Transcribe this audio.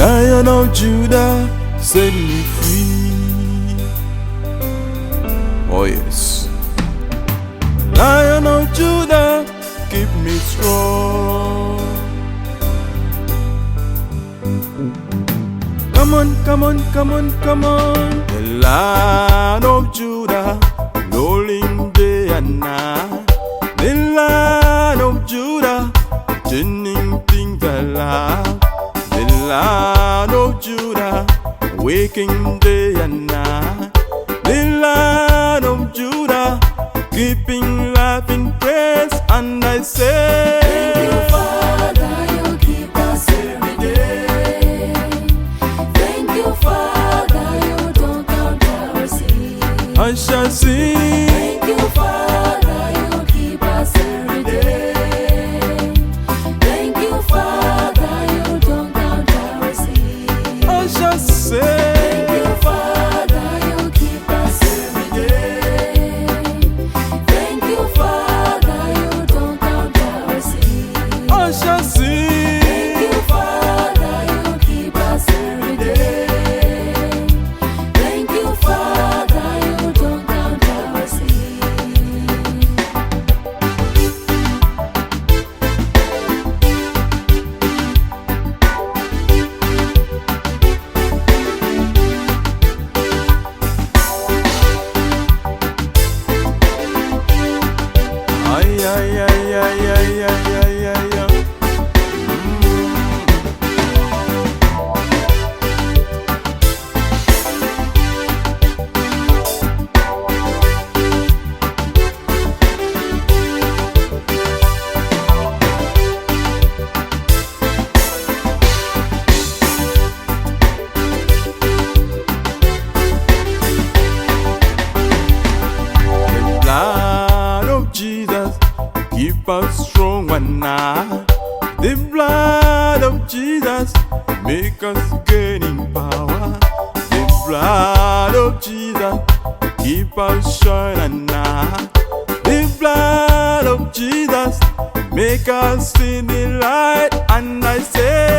Lion of Judah, set me free. Oh yes. Lion of Judah, keep me strong. Come on, come on, come on, come on. The Lion of Judah, rolling day and night. The Lion of Judah, turning things alive. The Lion of Judah, waking day and night. The Lion of Judah, keeping life in praise. And I say, thank you, Father, you keep us every day. Thank you, Father, you don't count our sins. I shall sing. Thank you, Father, you keep us every day. Thank you, Father, you don't count our sins. I shall say, thank you, Father, you keep us every day. Thank you, Father, you don't count our sins. I shall sing. Thank you, Father, you keep us every day. Thank you, Father, you don't count our sins. Ay, ay, ay, ay, ay, ay, ay, ay, ay. The blood of Jesus keep us strong one night. The blood of Jesus make us gaining power. The blood of Jesus keep us shining night. The blood of Jesus make us see the light. And I say,